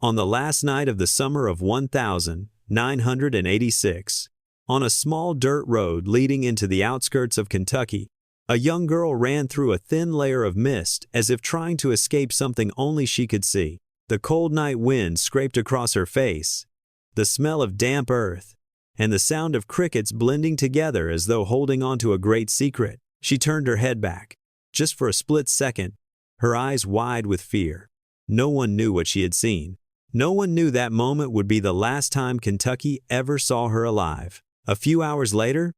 On the last night of the summer of 1986, on a small dirt road leading into the outskirts of Kentucky, a young girl ran through a thin layer of mist as if trying to escape something only she could see. The cold night wind scraped across her face, the smell of damp earth, and the sound of crickets blending together as though holding on to a great secret. She turned her head back, just for a split second, her eyes wide with fear. No one knew what she had seen. No one knew that moment would be the last time Kentucky ever saw her alive. A few hours later,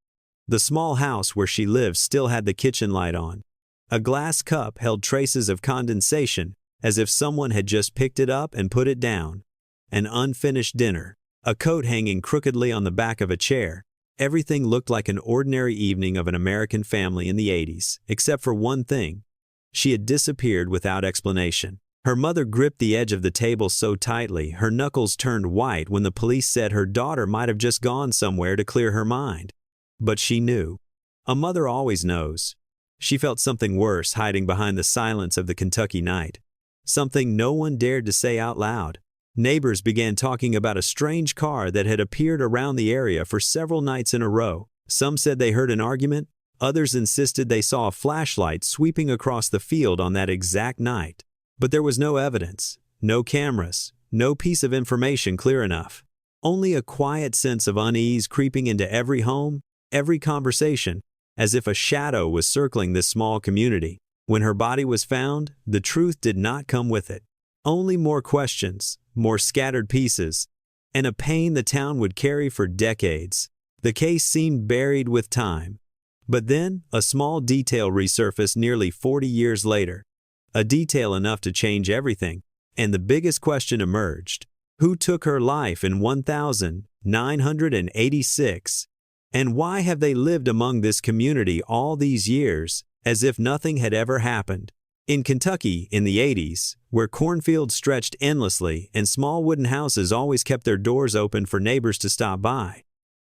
the small house where she lived still had the kitchen light on. A glass cup held traces of condensation, as if someone had just picked it up and put it down. An unfinished dinner, a coat hanging crookedly on the back of a chair. Everything looked like an ordinary evening of an American family in the 80s, except for one thing. She had disappeared without explanation. Her mother gripped the edge of the table so tightly her knuckles turned white when the police said her daughter might have just gone somewhere to clear her mind. But she knew. A mother always knows. She felt something worse hiding behind the silence of the Kentucky night. Something no one dared to say out loud. Neighbors began talking about a strange car that had appeared around the area for several nights in a row. Some said they heard an argument. Others insisted they saw a flashlight sweeping across the field on that exact night. But there was no evidence, no cameras, no piece of information clear enough. Only a quiet sense of unease creeping into every home, every conversation, as if a shadow was circling this small community. When her body was found, the truth did not come with it. Only more questions, more scattered pieces, and a pain the town would carry for decades. The case seemed buried with time. But then, a small detail resurfaced nearly 40 years later. A detail enough to change everything. And the biggest question emerged. Who took her life in 1986? And why have they lived among this community all these years, as if nothing had ever happened? In Kentucky, in the 80s, where cornfields stretched endlessly and small wooden houses always kept their doors open for neighbors to stop by,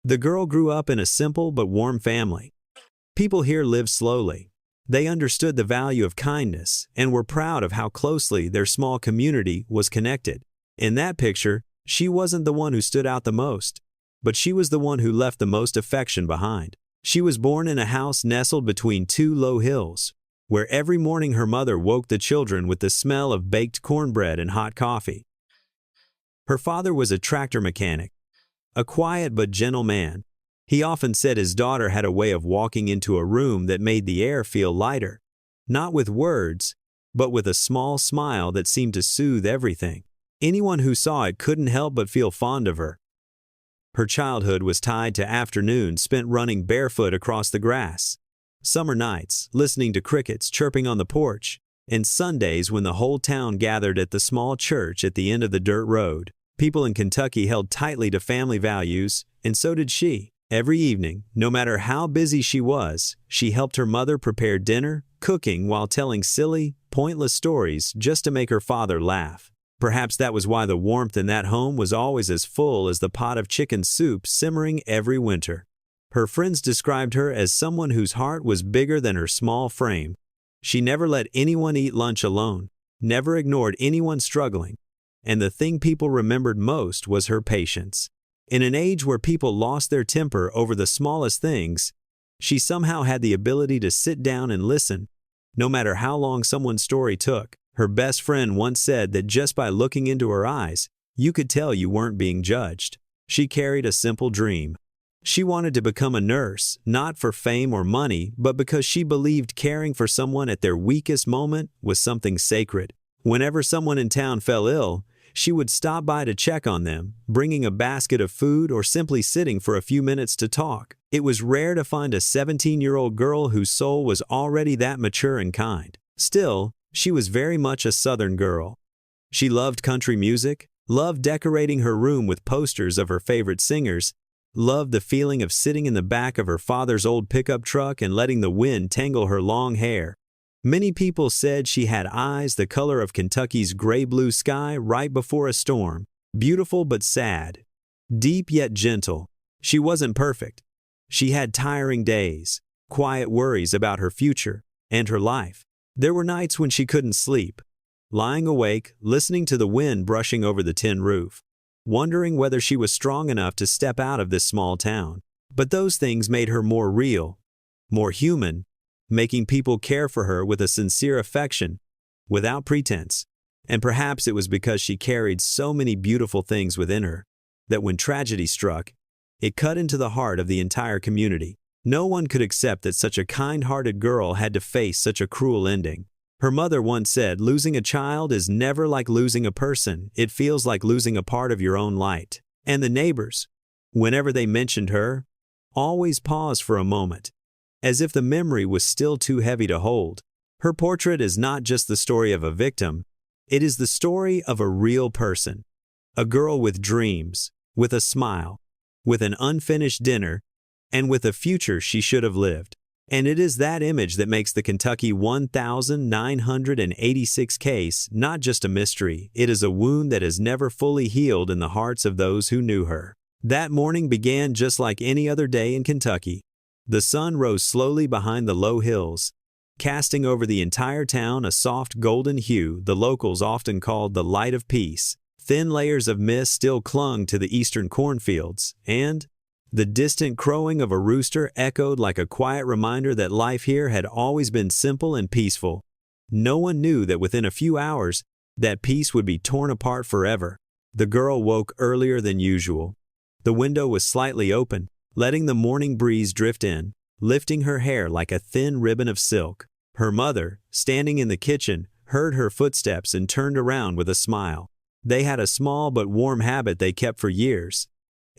the girl grew up in a simple but warm family. People here lived slowly. They understood the value of kindness and were proud of how closely their small community was connected. In that picture, she wasn't the one who stood out the most, but she was the one who left the most affection behind. She was born in a house nestled between two low hills, where every morning her mother woke the children with the smell of baked cornbread and hot coffee. Her father was a tractor mechanic, a quiet but gentle man. He often said his daughter had a way of walking into a room that made the air feel lighter, not with words, but with a small smile that seemed to soothe everything. Anyone who saw it couldn't help but feel fond of her. Her childhood was tied to afternoons spent running barefoot across the grass, summer nights listening to crickets chirping on the porch, and Sundays when the whole town gathered at the small church at the end of the dirt road. People in Kentucky held tightly to family values, and so did she. Every evening, no matter how busy she was, she helped her mother prepare dinner, cooking while telling silly, pointless stories just to make her father laugh. Perhaps that was why the warmth in that home was always as full as the pot of chicken soup simmering every winter. Her friends described her as someone whose heart was bigger than her small frame. She never let anyone eat lunch alone, never ignored anyone struggling, and the thing people remembered most was her patience. In an age where people lost their temper over the smallest things, she somehow had the ability to sit down and listen, no matter how long someone's story took. Her best friend once said that just by looking into her eyes, you could tell you weren't being judged. She carried a simple dream. She wanted to become a nurse, not for fame or money, but because she believed caring for someone at their weakest moment was something sacred. Whenever someone in town fell ill, she would stop by to check on them, bringing a basket of food or simply sitting for a few minutes to talk. It was rare to find a 17-year-old girl whose soul was already that mature and kind. Still, she was very much a Southern girl. She loved country music, loved decorating her room with posters of her favorite singers, loved the feeling of sitting in the back of her father's old pickup truck and letting the wind tangle her long hair. Many people said she had eyes the color of Kentucky's gray-blue sky right before a storm, beautiful but sad, deep yet gentle. She wasn't perfect. She had tiring days, quiet worries about her future and her life. There were nights when she couldn't sleep, lying awake, listening to the wind brushing over the tin roof, wondering whether she was strong enough to step out of this small town. But those things made her more real, more human, making people care for her with a sincere affection, without pretense. And perhaps it was because she carried so many beautiful things within her, that when tragedy struck, it cut into the heart of the entire community. No one could accept that such a kind-hearted girl had to face such a cruel ending. Her mother once said, "Losing a child is never like losing a person. It feels like losing a part of your own light." And the neighbors, whenever they mentioned her, always paused for a moment, as if the memory was still too heavy to hold. Her portrait is not just the story of a victim, it is the story of a real person. A girl with dreams, with a smile, with an unfinished dinner, and with a future she should have lived. And it is that image that makes the Kentucky 1986 case not just a mystery, it is a wound that has never fully healed in the hearts of those who knew her. That morning began just like any other day in Kentucky. The sun rose slowly behind the low hills, casting over the entire town a soft golden hue the locals often called the light of peace. Thin layers of mist still clung to the eastern cornfields, and the distant crowing of a rooster echoed like a quiet reminder that life here had always been simple and peaceful. No one knew that within a few hours, that peace would be torn apart forever. The girl woke earlier than usual. The window was slightly open, letting the morning breeze drift in, lifting her hair like a thin ribbon of silk. Her mother, standing in the kitchen, heard her footsteps and turned around with a smile. They had a small but warm habit they kept for years.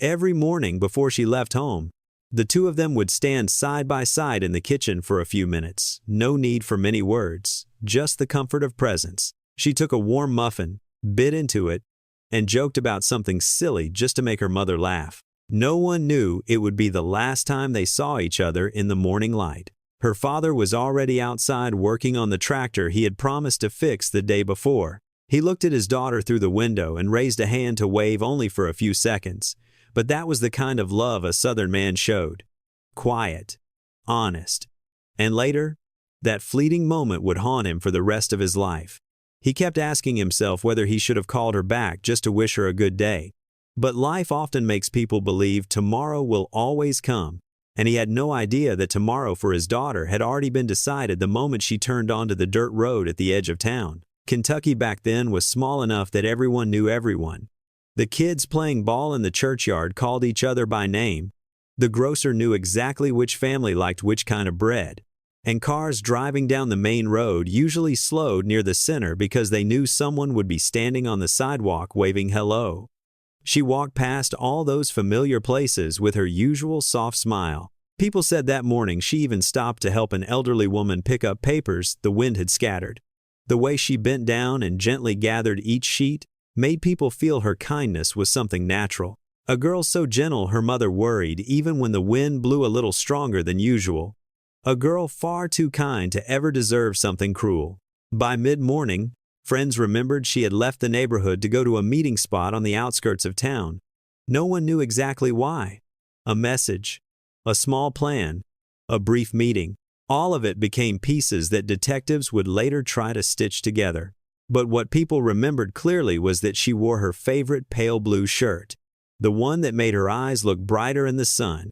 Every morning before she left home, the two of them would stand side by side in the kitchen for a few minutes. No need for many words, just the comfort of presence. She took a warm muffin, bit into it, and joked about something silly just to make her mother laugh. No one knew it would be the last time they saw each other in the morning light. Her father was already outside working on the tractor he had promised to fix the day before. He looked at his daughter through the window and raised a hand to wave only for a few seconds. But that was the kind of love a Southern man showed. Quiet, honest. And later, that fleeting moment would haunt him for the rest of his life. He kept asking himself whether he should have called her back just to wish her a good day. But life often makes people believe tomorrow will always come, and he had no idea that tomorrow for his daughter had already been decided the moment she turned onto the dirt road at the edge of town. Kentucky back then was small enough that everyone knew everyone. The kids playing ball in the churchyard called each other by name. The grocer knew exactly which family liked which kind of bread. And cars driving down the main road usually slowed near the center because they knew someone would be standing on the sidewalk waving hello. She walked past all those familiar places with her usual soft smile. People said that morning she even stopped to help an elderly woman pick up papers the wind had scattered. The way she bent down and gently gathered each sheet made people feel her kindness was something natural. A girl so gentle her mother worried even when the wind blew a little stronger than usual. A girl far too kind to ever deserve something cruel. By mid-morning, friends remembered she had left the neighborhood to go to a meeting spot on the outskirts of town. No one knew exactly why. A message, a small plan, a brief meeting. All of it became pieces that detectives would later try to stitch together. But what people remembered clearly was that she wore her favorite pale blue shirt, the one that made her eyes look brighter in the sun.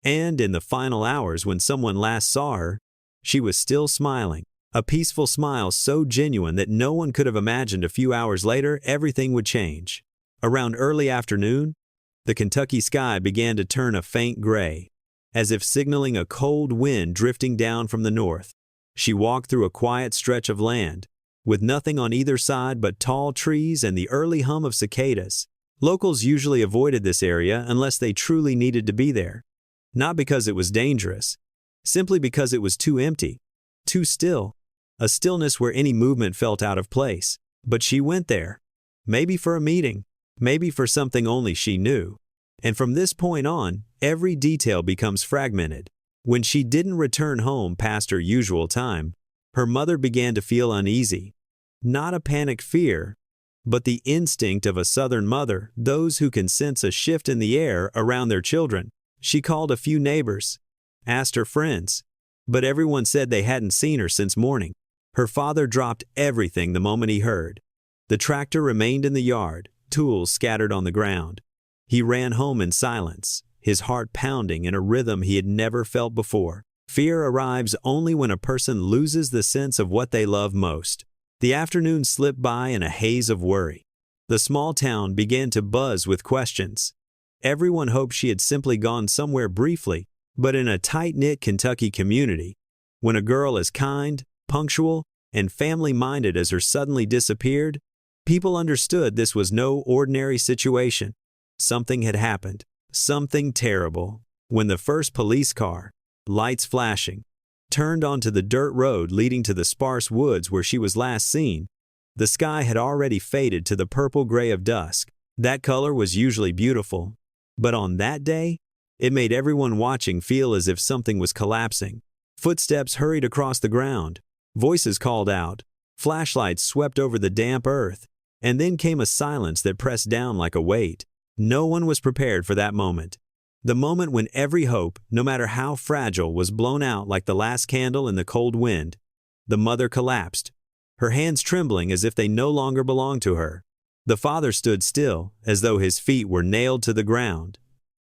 And in the final hours when someone last saw her, she was still smiling, a peaceful smile so genuine that no one could have imagined a few hours later everything would change. Around early afternoon, the Kentucky sky began to turn a faint gray, as if signaling a cold wind drifting down from the north. She walked through a quiet stretch of land, with nothing on either side but tall trees and the early hum of cicadas. Locals usually avoided this area unless they truly needed to be there. Not because it was dangerous, simply because it was too empty, too still, a stillness where any movement felt out of place. But she went there, maybe for a meeting, maybe for something only she knew. And from this point on, every detail becomes fragmented. When she didn't return home past her usual time, her mother began to feel uneasy. Not a panic fear, but the instinct of a Southern mother, those who can sense a shift in the air around their children. She called a few neighbors, asked her friends, but everyone said they hadn't seen her since morning. Her father dropped everything the moment he heard. The tractor remained in the yard, tools scattered on the ground. He ran home in silence, his heart pounding in a rhythm he had never felt before. Fear arrives only when a person loses the sense of what they love most. The afternoon slipped by in a haze of worry. The small town began to buzz with questions. Everyone hoped she had simply gone somewhere briefly, but in a tight-knit Kentucky community, when a girl as kind, punctual, and family-minded as her suddenly disappeared, people understood this was no ordinary situation. Something had happened, something terrible. When the first police car, lights flashing, turned onto the dirt road leading to the sparse woods where she was last seen, the sky had already faded to the purple-gray of dusk. That color was usually beautiful, but on that day, it made everyone watching feel as if something was collapsing. Footsteps hurried across the ground, voices called out, flashlights swept over the damp earth, and then came a silence that pressed down like a weight. No one was prepared for that moment. The moment when every hope, no matter how fragile, was blown out like the last candle in the cold wind. The mother collapsed, her hands trembling as if they no longer belonged to her. The father stood still, as though his feet were nailed to the ground.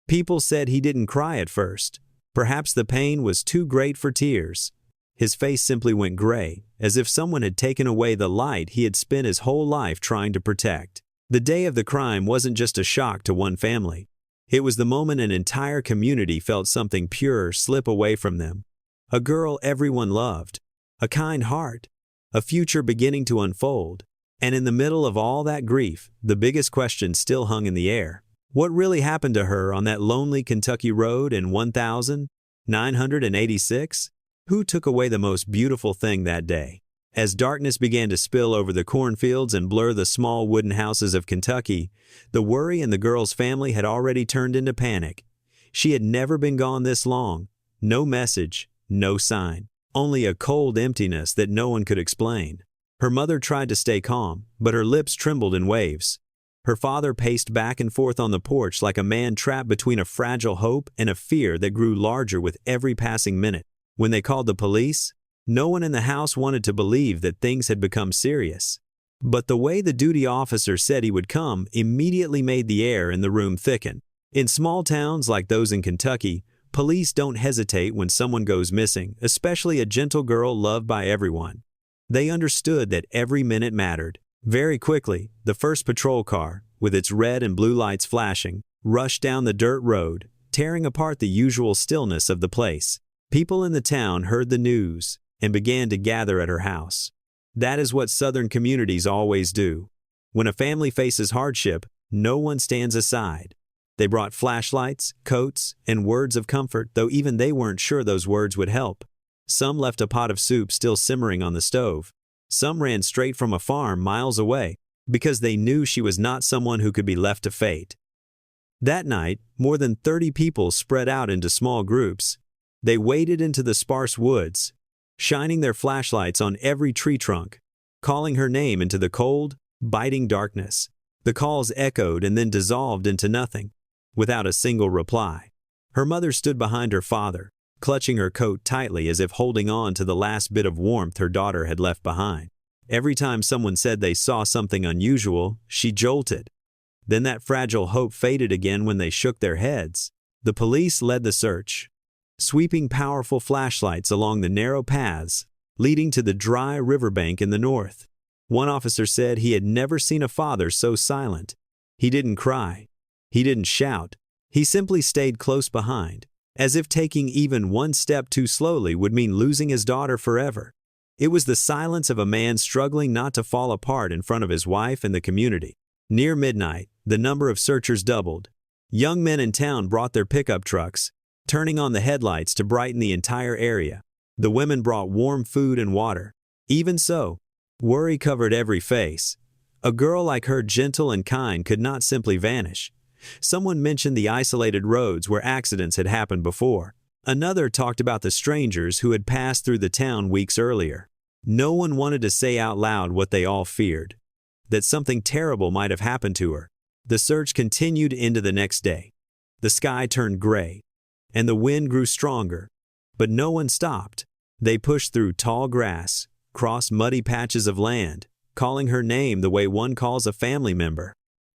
People said he didn't cry at first. Perhaps the pain was too great for tears. His face simply went gray, as if someone had taken away the light he had spent his whole life trying to protect. The day of the crime wasn't just a shock to one family. It was the moment an entire community felt something pure slip away from them. A girl everyone loved, a kind heart, a future beginning to unfold. And in the middle of all that grief, the biggest question still hung in the air. What really happened to her on that lonely Kentucky road in 1986? Who took away the most beautiful thing that day? As darkness began to spill over the cornfields and blur the small wooden houses of Kentucky, the worry in the girl's family had already turned into panic. She had never been gone this long. No message, no sign. Only a cold emptiness that no one could explain. Her mother tried to stay calm, but her lips trembled in waves. Her father paced back and forth on the porch like a man trapped between a fragile hope and a fear that grew larger with every passing minute. When they called the police, no one in the house wanted to believe that things had become serious. But the way the duty officer said he would come immediately made the air in the room thicken. In small towns like those in Kentucky, police don't hesitate when someone goes missing, especially a gentle girl loved by everyone. They understood that every minute mattered. Very quickly, the first patrol car, with its red and blue lights flashing, rushed down the dirt road, tearing apart the usual stillness of the place. People in the town heard the news and began to gather at her house. That is what Southern communities always do. When a family faces hardship, no one stands aside. They brought flashlights, coats, and words of comfort, though even they weren't sure those words would help. Some left a pot of soup still simmering on the stove. Some ran straight from a farm miles away because they knew she was not someone who could be left to fate. That night, more than 30 people spread out into small groups. They waded into the sparse woods, shining their flashlights on every tree trunk, calling her name into the cold, biting darkness. The calls echoed and then dissolved into nothing, without a single reply. Her mother stood behind her father, clutching her coat tightly as if holding on to the last bit of warmth her daughter had left behind. Every time someone said they saw something unusual, she jolted. Then that fragile hope faded again when they shook their heads. The police led the search, sweeping powerful flashlights along the narrow paths leading to the dry riverbank in the north. One officer said he had never seen a father so silent. He didn't cry. He didn't shout. He simply stayed close behind, as if taking even one step too slowly would mean losing his daughter forever. It was the silence of a man struggling not to fall apart in front of his wife and the community. Near midnight, the number of searchers doubled. Young men in town brought their pickup trucks, turning on the headlights to brighten the entire area. The women brought warm food and water. Even so, worry covered every face. A girl like her, gentle and kind, could not simply vanish. Someone mentioned the isolated roads where accidents had happened before. Another talked about the strangers who had passed through the town weeks earlier. No one wanted to say out loud what they all feared, that something terrible might have happened to her. The search continued into the next day. The sky turned gray, and the wind grew stronger, but no one stopped. They pushed through tall grass, cross muddy patches of land, calling her name the way one calls a family member.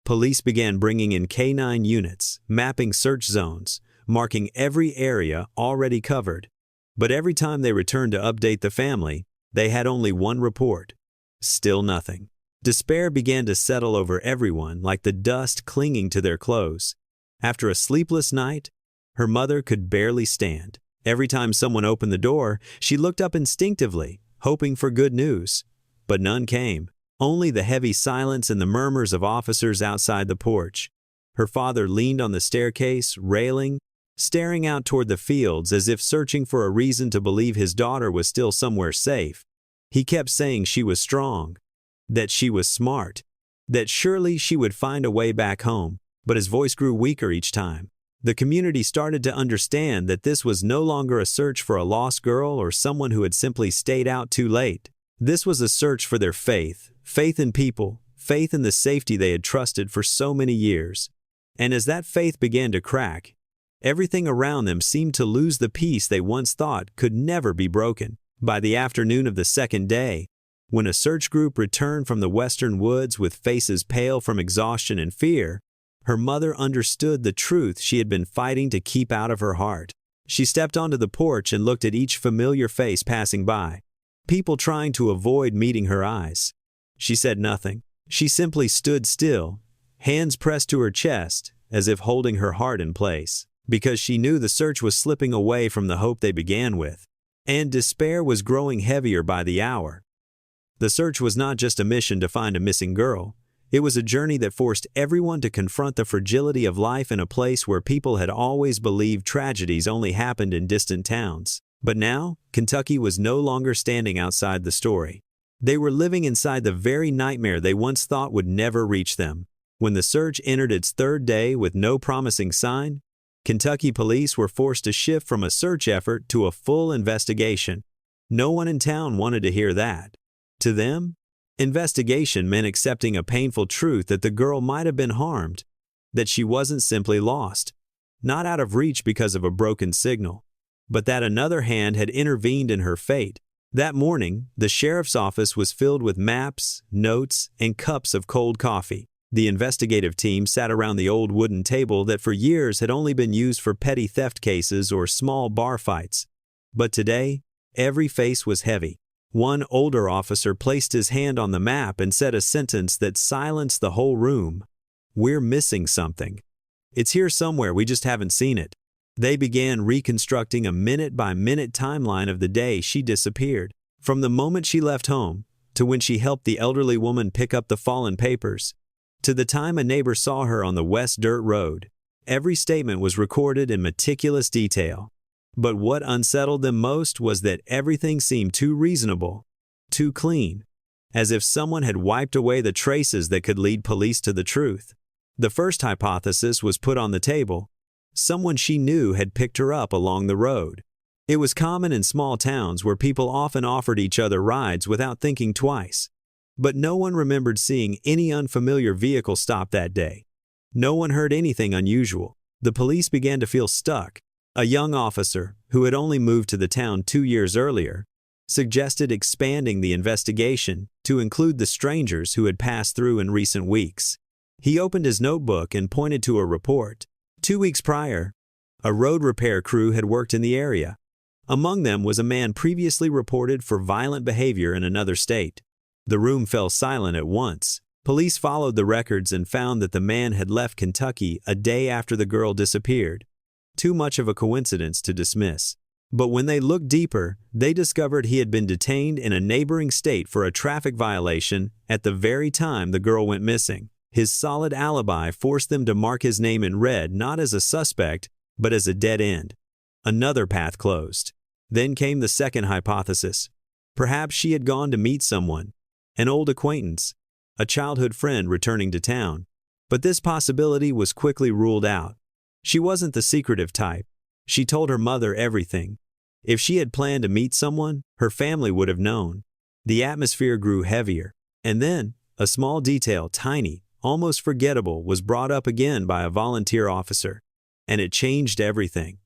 Police began bringing in K-9 units, mapping search zones, marking every area already covered. But every time they returned to update the family, they had only one report. Still nothing. Despair began to settle over everyone like the dust clinging to their clothes. After a sleepless night, her mother could barely stand. Every time someone opened the door, she looked up instinctively, hoping for good news. But none came. Only the heavy silence and the murmurs of officers outside the porch. Her father leaned on the staircase, railing, staring out toward the fields as if searching for a reason to believe his daughter was still somewhere safe. He kept saying she was strong, that she was smart, that surely she would find a way back home, but his voice grew weaker each time. The community started to understand that this was no longer a search for a lost girl or someone who had simply stayed out too late. This was a search for their faith in people, faith in the safety they had trusted for so many years. And as that faith began to crack, everything around them seemed to lose the peace they once thought could never be broken. By the afternoon of the second day, when a search group returned from the western woods with faces pale from exhaustion and fear, her mother understood the truth she had been fighting to keep out of her heart. She stepped onto the porch and looked at each familiar face passing by, people trying to avoid meeting her eyes. She said nothing. She simply stood still, hands pressed to her chest, as if holding her heart in place, because she knew the search was slipping away from the hope they began with, and despair was growing heavier by the hour. The search was not just a mission to find a missing girl. It was a journey that forced everyone to confront the fragility of life in a place where people had always believed tragedies only happened in distant towns. But now, Kentucky was no longer standing outside the story. They were living inside the very nightmare they once thought would never reach them. When the search entered its third day with no promising sign, Kentucky police were forced to shift from a search effort to a full investigation. No one in town wanted to hear that. To them, investigation meant accepting a painful truth that the girl might have been harmed, that she wasn't simply lost, not out of reach because of a broken signal, but that another hand had intervened in her fate. That morning, the sheriff's office was filled with maps, notes, and cups of cold coffee. The investigative team sat around the old wooden table that for years had only been used for petty theft cases or small bar fights. But today, every face was heavy. One older officer placed his hand on the map and said a sentence that silenced the whole room. "We're missing something. It's here somewhere, we just haven't seen it." They began reconstructing a minute-by-minute timeline of the day she disappeared. From the moment she left home, to when she helped the elderly woman pick up the fallen papers, to the time a neighbor saw her on the West Dirt Road. Every statement was recorded in meticulous detail. But what unsettled them most was that everything seemed too reasonable, too clean, as if someone had wiped away the traces that could lead police to the truth. The first hypothesis was put on the table. Someone she knew had picked her up along the road. It was common in small towns where people often offered each other rides without thinking twice. But no one remembered seeing any unfamiliar vehicle stop that day. No one heard anything unusual. The police began to feel stuck. A young officer, who had only moved to the town 2 years earlier, suggested expanding the investigation to include the strangers who had passed through in recent weeks. He opened his notebook and pointed to a report. 2 weeks prior, a road repair crew had worked in the area. Among them was a man previously reported for violent behavior in another state. The room fell silent at once. Police followed the records and found that the man had left Kentucky a day after the girl disappeared. Too much of a coincidence to dismiss. But when they looked deeper, they discovered he had been detained in a neighboring state for a traffic violation at the very time the girl went missing. His solid alibi forced them to mark his name in red not as a suspect, but as a dead end. Another path closed. Then came the second hypothesis. Perhaps she had gone to meet someone, an old acquaintance, a childhood friend returning to town. But this possibility was quickly ruled out. She wasn't the secretive type. She told her mother everything. If she had planned to meet someone, her family would have known. The atmosphere grew heavier. And then, a small detail, tiny, almost forgettable, was brought up again by a volunteer officer. And it changed everything.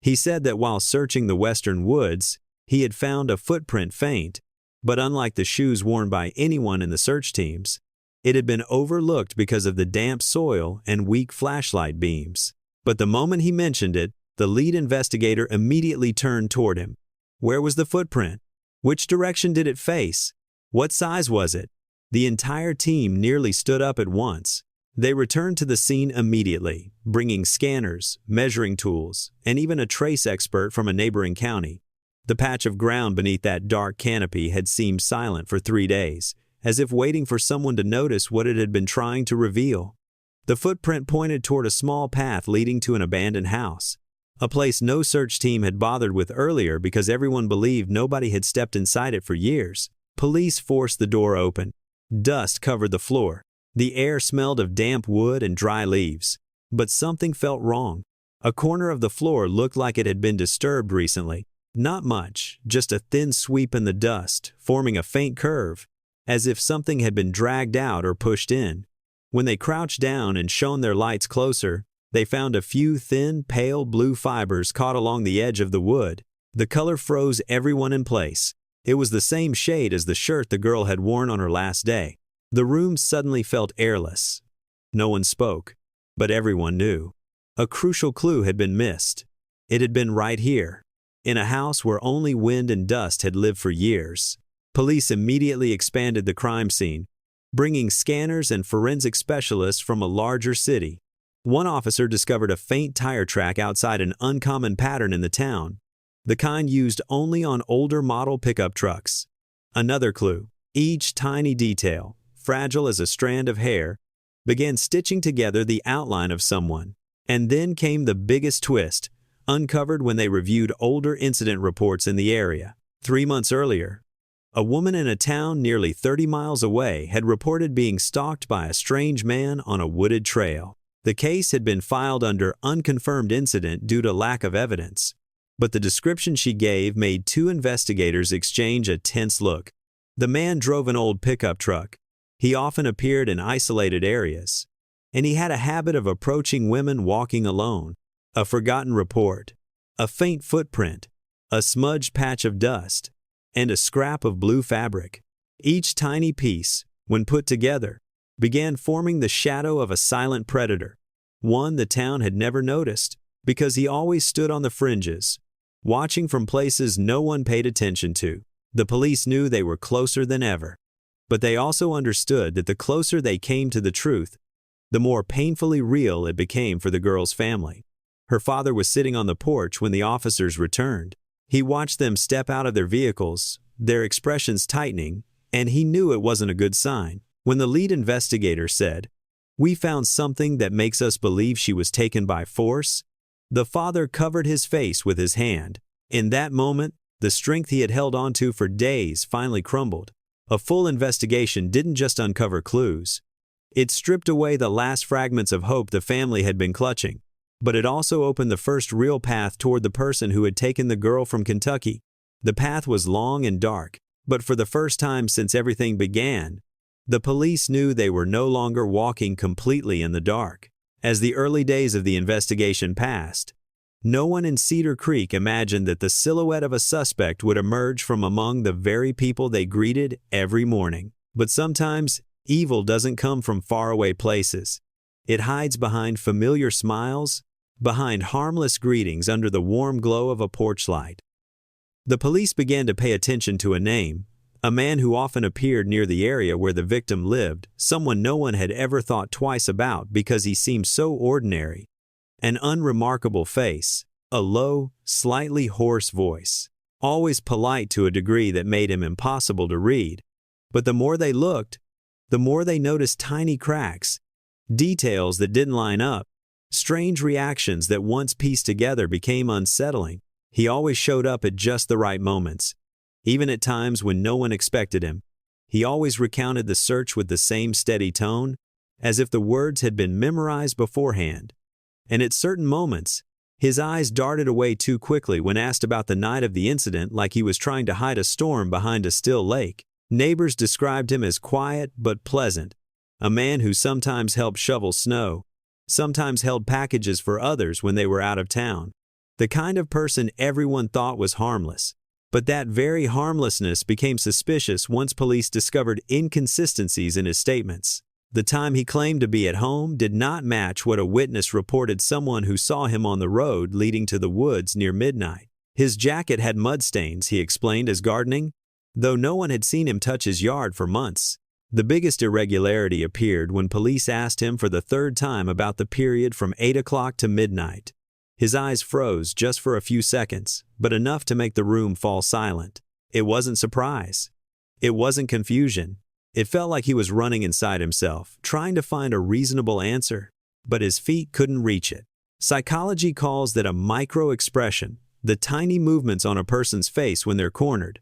He said that while searching the western woods, he had found a footprint faint, But unlike the shoes worn by anyone in the search teams, it had been overlooked because of the damp soil and weak flashlight beams. But the moment he mentioned it, the lead investigator immediately turned toward him. Where was the footprint? Which direction did it face? What size was it? The entire team nearly stood up at once. They returned to the scene immediately, bringing scanners, measuring tools, and even a trace expert from a neighboring county. The patch of ground beneath that dark canopy had seemed silent for 3 days, as if waiting for someone to notice what it had been trying to reveal. The footprint pointed toward a small path leading to an abandoned house, a place no search team had bothered with earlier because everyone believed nobody had stepped inside it for years. Police forced the door open. Dust covered the floor. The air smelled of damp wood and dry leaves. But something felt wrong. A corner of the floor looked like it had been disturbed recently. Not much, just a thin sweep in the dust, forming a faint curve, as if something had been dragged out or pushed in. When they crouched down and shone their lights closer, they found a few thin, pale blue fibers caught along the edge of the wood. The color froze everyone in place. It was the same shade as the shirt the girl had worn on her last day. The room suddenly felt airless. No one spoke, but everyone knew. A crucial clue had been missed. It had been right here, in a house where only wind and dust had lived for years. Police immediately expanded the crime scene, bringing scanners and forensic specialists from a larger city. One officer discovered a faint tire track outside an uncommon pattern in the town, the kind used only on older model pickup trucks. Another clue, each tiny detail, fragile as a strand of hair, began stitching together the outline of someone. And then came the biggest twist, uncovered when they reviewed older incident reports in the area. 3 months earlier, a woman in a town nearly 30 miles away had reported being stalked by a strange man on a wooded trail. The case had been filed under unconfirmed incident due to lack of evidence, but the description she gave made 2 investigators exchange a tense look. The man drove an old pickup truck. He often appeared in isolated areas, and he had a habit of approaching women walking alone. A forgotten report, a faint footprint, a smudged patch of dust, and a scrap of blue fabric. Each tiny piece, when put together, began forming the shadow of a silent predator, one the town had never noticed, because he always stood on the fringes, watching from places no one paid attention to. The police knew they were closer than ever, but they also understood that the closer they came to the truth, the more painfully real it became for the girl's family. Her father was sitting on the porch when the officers returned. He watched them step out of their vehicles, their expressions tightening, and he knew it wasn't a good sign. When the lead investigator said, "We found something that makes us believe she was taken by force," the father covered his face with his hand. In that moment, the strength he had held onto for days finally crumbled. A full investigation didn't just uncover clues. It stripped away the last fragments of hope the family had been clutching, but it also opened the first real path toward the person who had taken the girl from Kentucky. The path was long and dark, but for the first time since everything began, the police knew they were no longer walking completely in the dark. As the early days of the investigation passed, no one in Cedar Creek imagined that the silhouette of a suspect would emerge from among the very people they greeted every morning. But sometimes, evil doesn't come from faraway places. It hides behind familiar smiles, behind harmless greetings under the warm glow of a porch light. The police began to pay attention to a name, a man who often appeared near the area where the victim lived, someone no one had ever thought twice about because he seemed so ordinary. An unremarkable face, a low, slightly hoarse voice, always polite to a degree that made him impossible to read. But the more they looked, the more they noticed tiny cracks, details that didn't line up, strange reactions that once pieced together became unsettling. He always showed up at just the right moments, even at times when no one expected him. He always recounted the search with the same steady tone, as if the words had been memorized beforehand. And at certain moments, his eyes darted away too quickly when asked about the night of the incident, like he was trying to hide a storm behind a still lake. Neighbors described him as quiet but pleasant, a man who sometimes helped shovel snow, sometimes held packages for others when they were out of town. The kind of person everyone thought was harmless, But that very harmlessness became suspicious once police discovered inconsistencies in his statements. The time he claimed to be at home did not match what a witness reported someone who saw him on the road leading to the woods near midnight. His jacket had mud stains, he explained, as gardening, though no one had seen him touch his yard for months. The biggest irregularity appeared when police asked him for the third time about the period from 8 o'clock to midnight. His eyes froze just for a few seconds, but enough to make the room fall silent. It wasn't surprise. It wasn't confusion. It felt like he was running inside himself, trying to find a reasonable answer, but his feet couldn't reach it. Psychology calls that a micro-expression, the tiny movements on a person's face when they're cornered.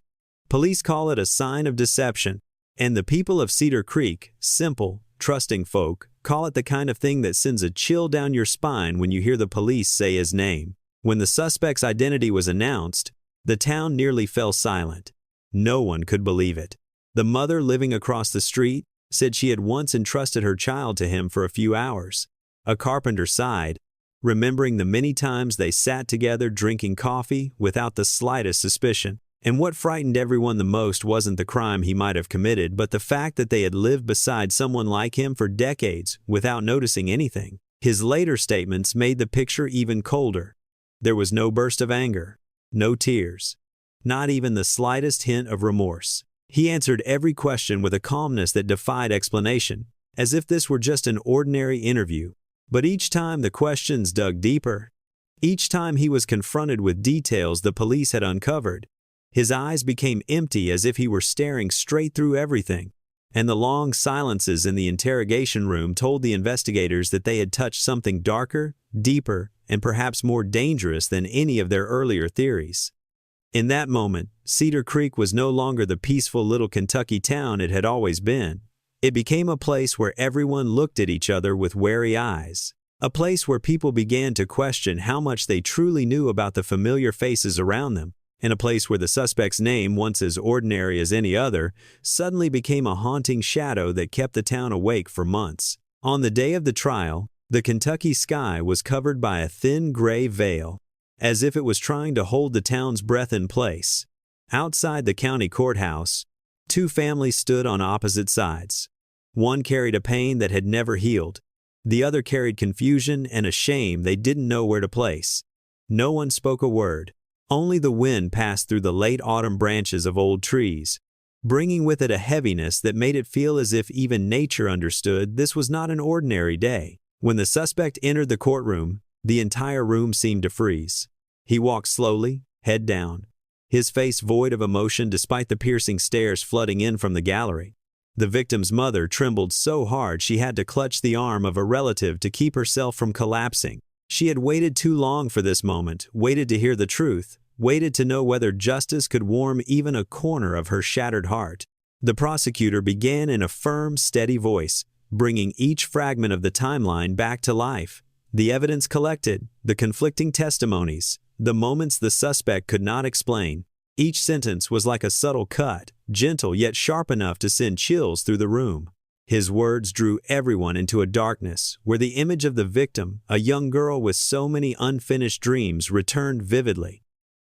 Police call it a sign of deception, and the people of Cedar Creek, simple, trusting folk, call it the kind of thing that sends a chill down your spine when you hear the police say his name. When the suspect's identity was announced, the town nearly fell silent. No one could believe it. The mother living across the street said she had once entrusted her child to him for a few hours. A carpenter sighed, remembering the many times they sat together drinking coffee without the slightest suspicion. And what frightened everyone the most wasn't the crime he might have committed, but the fact that they had lived beside someone like him for decades without noticing anything. His later statements made the picture even colder. There was no burst of anger, no tears, not even the slightest hint of remorse. He answered every question with a calmness that defied explanation, as if this were just an ordinary interview. But each time the questions dug deeper, each time he was confronted with details the police had uncovered, his eyes became empty as if he were staring straight through everything, and the long silences in the interrogation room told the investigators that they had touched something darker, deeper, and perhaps more dangerous than any of their earlier theories. In that moment, Cedar Creek was no longer the peaceful little Kentucky town it had always been. It became a place where everyone looked at each other with wary eyes, a place where people began to question how much they truly knew about the familiar faces around them, and a place where the suspect's name, once as ordinary as any other, suddenly became a haunting shadow that kept the town awake for months. On the day of the trial, the Kentucky sky was covered by a thin gray veil, as if it was trying to hold the town's breath in place. Outside the county courthouse, two families stood on opposite sides. One carried a pain that had never healed. The other carried confusion and a shame they didn't know where to place. No one spoke a word. Only the wind passed through the late autumn branches of old trees, bringing with it a heaviness that made it feel as if even nature understood this was not an ordinary day. When the suspect entered the courtroom, the entire room seemed to freeze. He walked slowly, head down, his face void of emotion despite the piercing stares flooding in from the gallery. The victim's mother trembled so hard she had to clutch the arm of a relative to keep herself from collapsing. She had waited too long for this moment, waited to hear the truth, waited to know whether justice could warm even a corner of her shattered heart. The prosecutor began in a firm, steady voice, bringing each fragment of the timeline back to life. The evidence collected, the conflicting testimonies, the moments the suspect could not explain. Each sentence was like a subtle cut, gentle yet sharp enough to send chills through the room. His words drew everyone into a darkness where the image of the victim, a young girl with so many unfinished dreams, returned vividly.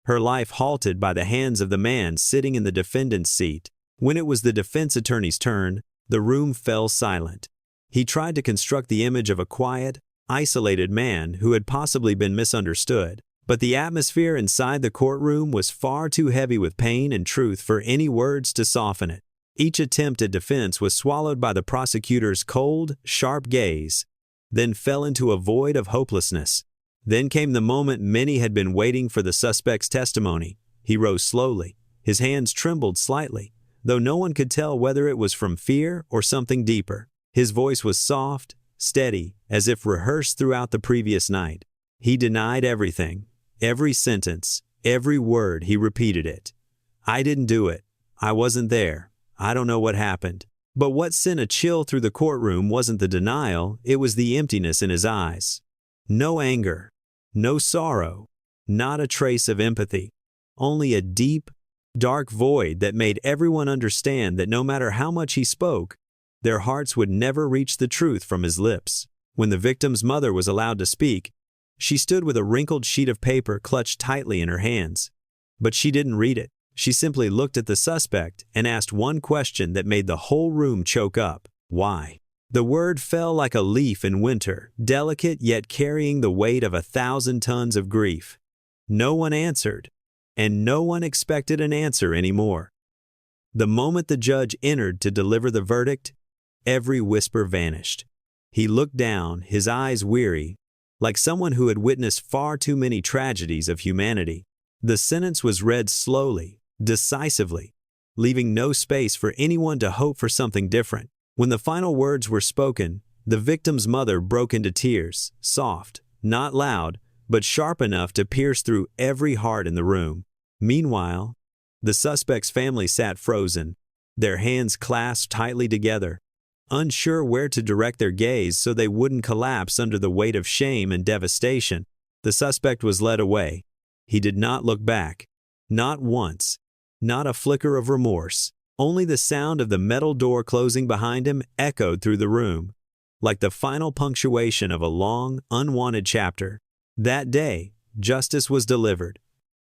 Her life halted by the hands of the man sitting in the defendant's seat. When it was the defense attorney's turn, the room fell silent. He tried to construct the image of a quiet, isolated man who had possibly been misunderstood, but the atmosphere inside the courtroom was far too heavy with pain and truth for any words to soften it. Each attempt at defense was swallowed by the prosecutor's cold, sharp gaze, then fell into a void of hopelessness. Then came the moment many had been waiting for: the suspect's testimony. He rose slowly. His hands trembled slightly, though no one could tell whether it was from fear or something deeper. His voice was soft, steady, as if rehearsed throughout the previous night. He denied everything, every sentence, every word. He repeated it. "I didn't do it. I wasn't there. I don't know what happened." But what sent a chill through the courtroom wasn't the denial, it was the emptiness in his eyes. No anger, no sorrow, not a trace of empathy. Only a deep, dark void that made everyone understand that no matter how much he spoke, their hearts would never reach the truth from his lips. When the victim's mother was allowed to speak, she stood with a wrinkled sheet of paper clutched tightly in her hands. But she didn't read it. She simply looked at the suspect and asked one question that made the whole room choke up. Why? The word fell like a leaf in winter, delicate yet carrying the weight of 1,000 tons of grief. No one answered, and no one expected an answer anymore. The moment the judge entered to deliver the verdict, every whisper vanished. He looked down, his eyes weary, like someone who had witnessed far too many tragedies of humanity. The sentence was read slowly, decisively, leaving no space for anyone to hope for something different. When the final words were spoken, the victim's mother broke into tears, soft, not loud, but sharp enough to pierce through every heart in the room. Meanwhile, the suspect's family sat frozen, their hands clasped tightly together, unsure where to direct their gaze so they wouldn't collapse under the weight of shame and devastation. The suspect was led away. He did not look back. Not once. Not a flicker of remorse. Only the sound of the metal door closing behind him echoed through the room, like the final punctuation of a long, unwanted chapter. That day, justice was delivered.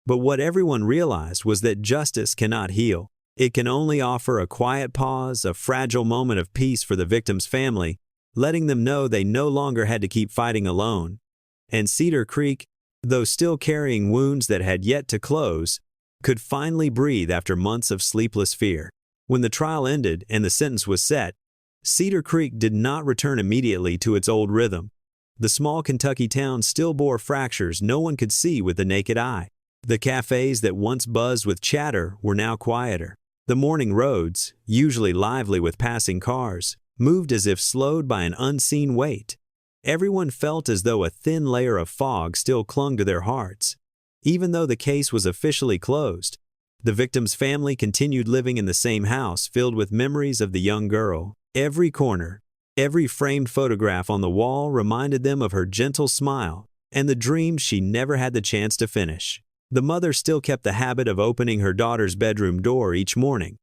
But what everyone realized was that justice cannot heal. It can only offer a quiet pause, a fragile moment of peace for the victim's family, letting them know they no longer had to keep fighting alone. And Cedar Creek, though still carrying wounds that had yet to close, could finally breathe after months of sleepless fear. When the trial ended and the sentence was set, Cedar Creek did not return immediately to its old rhythm. The small Kentucky town still bore fractures no one could see with the naked eye. The cafes that once buzzed with chatter were now quieter. The morning roads, usually lively with passing cars, moved as if slowed by an unseen weight. Everyone felt as though a thin layer of fog still clung to their hearts. Even though the case was officially closed, the victim's family continued living in the same house filled with memories of the young girl. Every corner, every framed photograph on the wall reminded them of her gentle smile and the dreams she never had the chance to finish. The mother still kept the habit of opening her daughter's bedroom door each morning,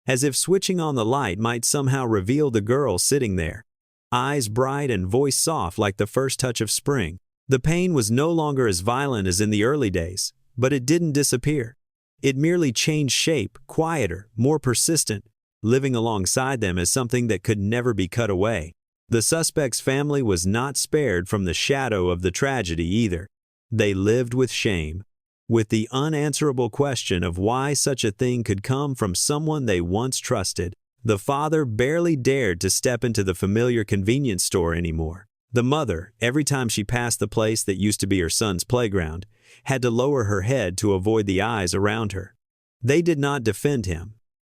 as if switching on the light might somehow reveal the girl sitting there, eyes bright and voice soft like the first touch of spring. The pain was no longer as violent as in the early days, but it didn't disappear. It merely changed shape, quieter, more persistent, living alongside them as something that could never be cut away. The suspect's family was not spared from the shadow of the tragedy either. They lived with shame, with the unanswerable question of why such a thing could come from someone they once trusted. The father barely dared to step into the familiar convenience store anymore. The mother, every time she passed the place that used to be her son's playground, had to lower her head to avoid the eyes around her. They did not defend him.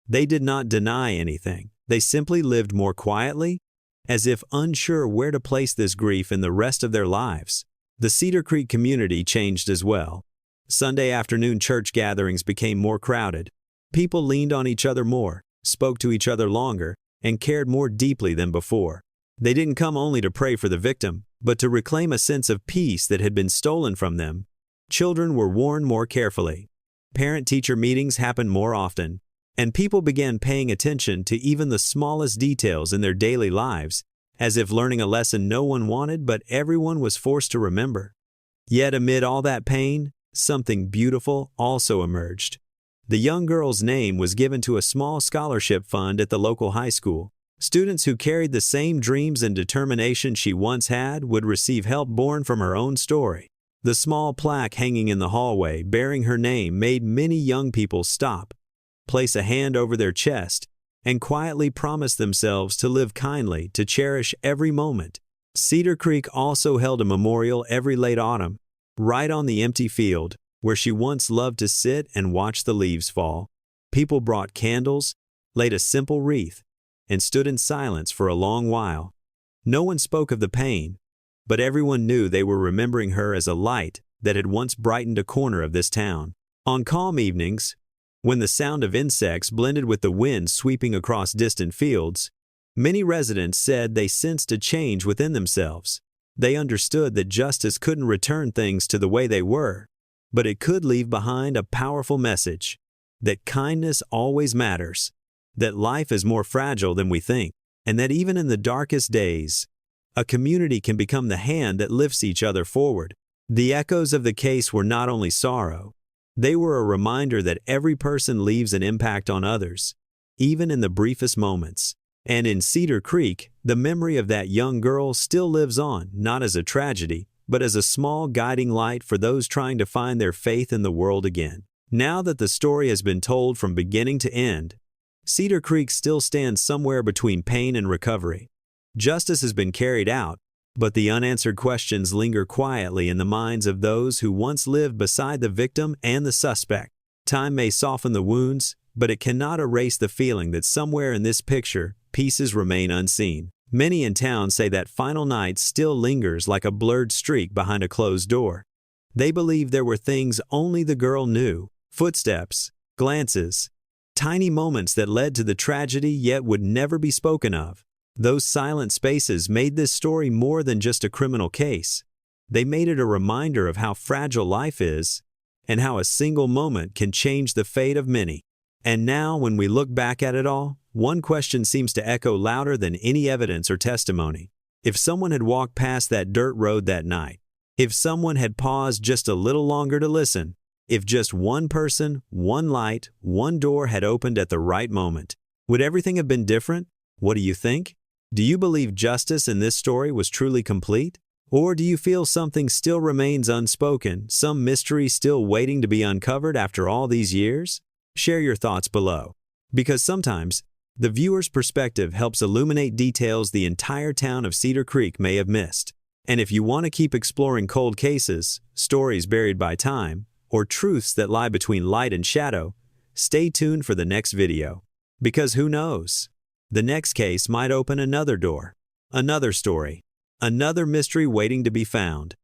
They did not deny anything. They simply lived more quietly, as if unsure where to place this grief in the rest of their lives. The Cedar Creek community changed as well. Sunday afternoon church gatherings became more crowded. People leaned on each other more, spoke to each other longer, and cared more deeply than before. They didn't come only to pray for the victim, but to reclaim a sense of peace that had been stolen from them. Children were warned more carefully. Parent-teacher meetings happened more often, and people began paying attention to even the smallest details in their daily lives, as if learning a lesson no one wanted but everyone was forced to remember. Yet amid all that pain, something beautiful also emerged. The young girl's name was given to a small scholarship fund at the local high school. Students who carried the same dreams and determination she once had would receive help born from her own story. The small plaque hanging in the hallway bearing her name made many young people stop, place a hand over their chest, and quietly promise themselves to live kindly, to cherish every moment. Cedar Creek also held a memorial every late autumn, right on the empty field, where she once loved to sit and watch the leaves fall. People brought candles, laid a simple wreath, and stood in silence for a long while. No one spoke of the pain, but everyone knew they were remembering her as a light that had once brightened a corner of this town. On calm evenings, when the sound of insects blended with the wind sweeping across distant fields, many residents said they sensed a change within themselves. They understood that justice couldn't return things to the way they were, but it could leave behind a powerful message that kindness always matters, that life is more fragile than we think, and that even in the darkest days, a community can become the hand that lifts each other forward. The echoes of the case were not only sorrow, They were a reminder that every person leaves an impact on others, even in the briefest moments. And in Cedar Creek, the memory of that young girl still lives on, not as a tragedy, but as a small guiding light for those trying to find their faith in the world again. Now that the story has been told from beginning to end, Cedar Creek still stands somewhere between pain and recovery. Justice has been carried out, but the unanswered questions linger quietly in the minds of those who once lived beside the victim and the suspect. Time may soften the wounds, but it cannot erase the feeling that somewhere in this picture, pieces remain unseen. Many in town say that final night still lingers like a blurred streak behind a closed door. They believe there were things only the girl knew, footsteps, glances, tiny moments that led to the tragedy yet would never be spoken of. Those silent spaces made this story more than just a criminal case. They made it a reminder of how fragile life is and how a single moment can change the fate of many. And now, when we look back at it all, one question seems to echo louder than any evidence or testimony. If someone had walked past that dirt road that night, if someone had paused just a little longer to listen, if just one person, one light, one door had opened at the right moment, would everything have been different? What do you think? Do you believe justice in this story was truly complete? Or do you feel something still remains unspoken, some mystery still waiting to be uncovered after all these years? Share your thoughts below. Because sometimes, the viewer's perspective helps illuminate details the entire town of Cedar Creek may have missed. And if you want to keep exploring cold cases, stories buried by time, or truths that lie between light and shadow, stay tuned for the next video. Because who knows? The next case might open another door, another story, another mystery waiting to be found.